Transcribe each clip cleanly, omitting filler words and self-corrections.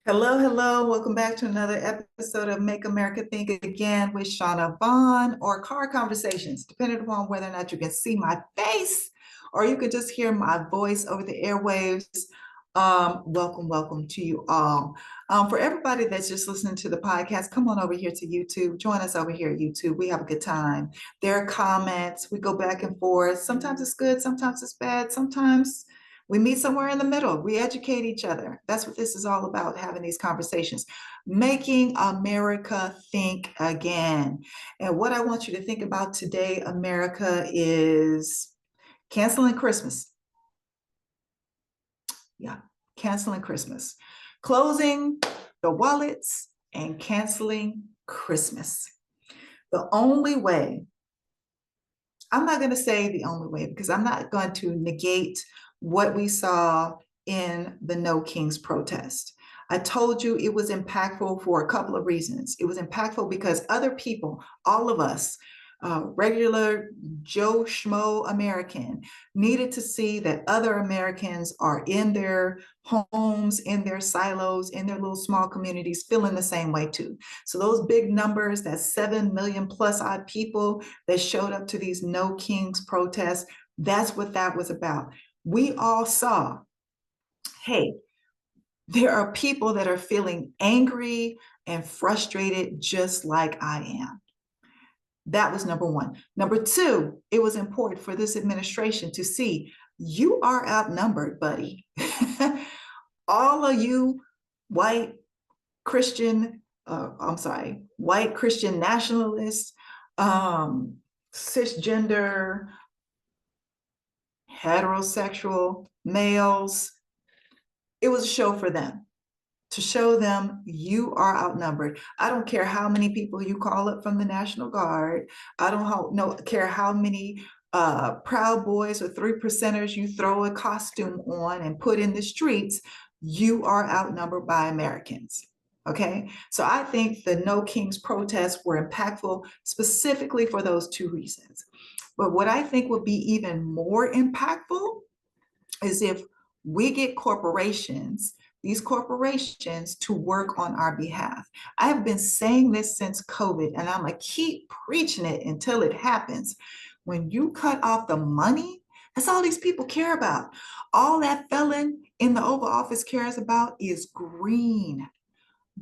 Hello, hello. Welcome back to another episode of Make America Think Again with Shauna Vaughn or Car Conversations, depending upon whether or not you can see my face or you can just hear my voice over the airwaves. Welcome to you all. For everybody that's just listening to the podcast, come on over here to YouTube. Join us over here at YouTube. We have a good time. There are comments. We go back and forth. Sometimes it's good, sometimes it's bad, sometimes we meet somewhere in the middle. We educate each other. That's what this is all about, having these conversations. Making America think again. And what I want you to think about today, America, is canceling Christmas. Yeah, canceling Christmas. Closing the wallets and canceling Christmas. The only way, I'm not going to say the only way because I'm not going to negate what we saw in the No Kings protest. I told you it was impactful for a couple of reasons. It was impactful because other people, all of us, regular Joe Schmo American, needed to see that other Americans are in their homes, in their silos, in their little small communities, feeling the same way too. So those big numbers, that 7 million plus odd people that showed up to these No Kings protests, that's what that was about. We all saw, hey, there are people that are feeling angry and frustrated just like I am. That was number one. Number two, it was important for this administration to see you are outnumbered, buddy. All of you white Christian, white Christian nationalists, cisgender, heterosexual males, it was a show for them, to show them you are outnumbered. I don't care how many people you call up from the National Guard. I don't care how many Proud Boys or 3%ers you throw a costume on and put in the streets. You are outnumbered by Americans. Okay, so I think the No Kings protests were impactful specifically for those two reasons. But what I think would be even more impactful is if we get these corporations to work on our behalf. I have been saying this since COVID, and I'm going to keep preaching it until it happens. When you cut off the money, that's all these people care about. All that felon in the Oval Office cares about is green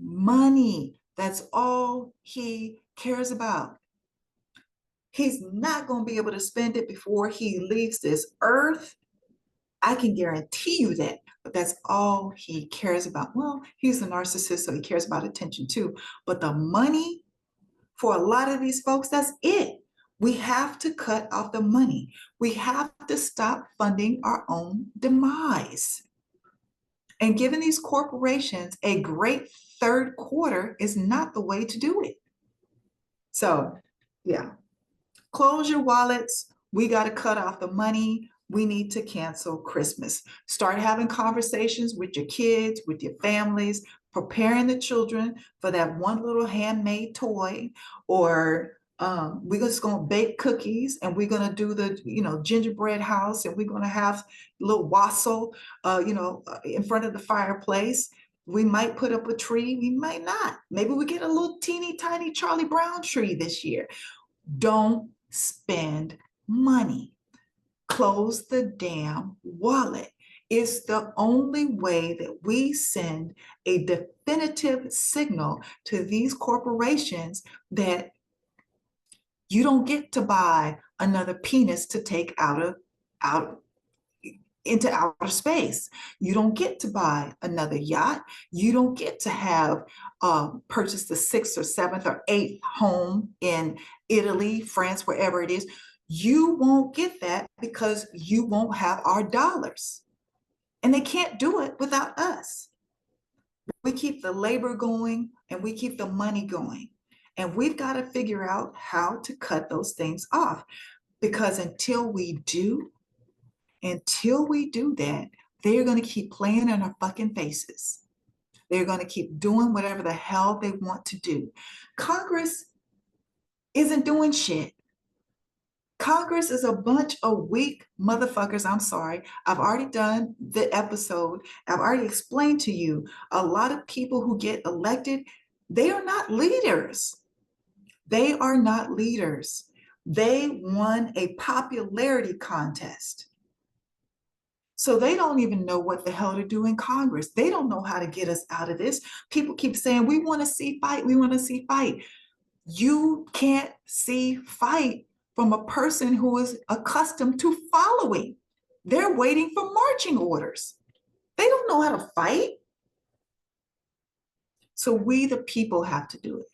money. That's all he cares about. He's not going to be able to spend it before he leaves this earth. I can guarantee you that, but that's all he cares about. Well, he's a narcissist, so he cares about attention too. But the money for a lot of these folks, that's it. We have to cut off the money. We have to stop funding our own demise. And giving these corporations a great third quarter is not the way to do it. So, yeah, close your wallets. We got to cut off the money. We need to cancel Christmas. Start having conversations with your kids, with your families, preparing the children for that one little handmade toy, or we're just going to bake cookies and we're going to do the, gingerbread house, and we're going to have a little wassail, in front of the fireplace. We might put up a tree. We might not. Maybe we get a little teeny tiny Charlie Brown tree this year. Don't spend money. Close the damn wallet. It's the only way that we send a definitive signal to these corporations that you don't get to buy another penis to take out into outer space. You don't get to buy another yacht. You don't get to have purchased the sixth or seventh or eighth home in Italy, France, wherever it is. You won't get that because you won't have our dollars. And they can't do it without us. We keep the labor going and we keep the money going. And we've got to figure out how to cut those things off, because until we do that, they're going to keep playing in our fucking faces. They're going to keep doing whatever the hell they want to do. Congress isn't doing shit. Congress is a bunch of weak motherfuckers. I'm sorry. I've already done the episode. I've already explained to you a lot of people who get elected, they are not leaders. They are not leaders. They won a popularity contest. So they don't even know what the hell to do in Congress. They don't know how to get us out of this. People keep saying, we want to see fight. We want to see fight. You can't see fight from a person who is accustomed to following. They're waiting for marching orders. They don't know how to fight. So we, the people, have to do it.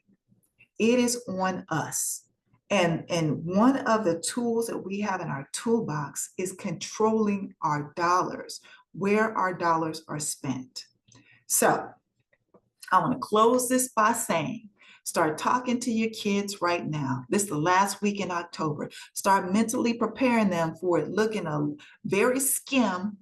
It is on us. And one of the tools that we have in our toolbox is controlling our dollars, where our dollars are spent. So I want to close this by saying, start talking to your kids right now. This is the last week in October. Start mentally preparing them for it looking a very skim,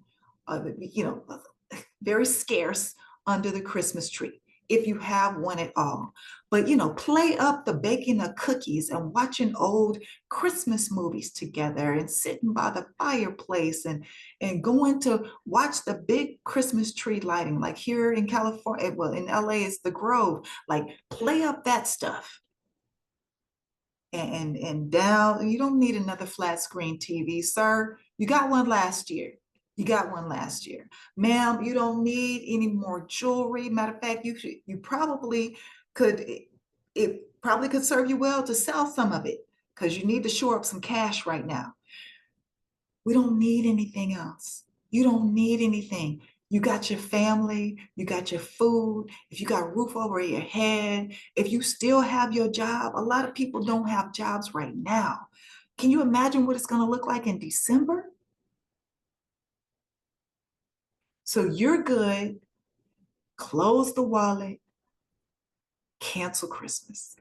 very scarce under the Christmas tree, if you have one at all. But, play up the baking of cookies and watching old Christmas movies together and sitting by the fireplace and going to watch the big Christmas tree lighting, like here in California, well, in LA, it's the Grove. Like, play up that stuff. And down, you don't need another flat screen TV, sir. You got one last year. You got one last year. Ma'am, you don't need any more jewelry. Matter of fact, you probably could, it probably could serve you well to sell some of it because you need to shore up some cash right now. We don't need anything else. You don't need anything. You got your family, you got your food, if you got a roof over your head, if you still have your job, a lot of people don't have jobs right now. Can you imagine what it's going to look like in December? So you're good. Close the wallet, cancel Christmas.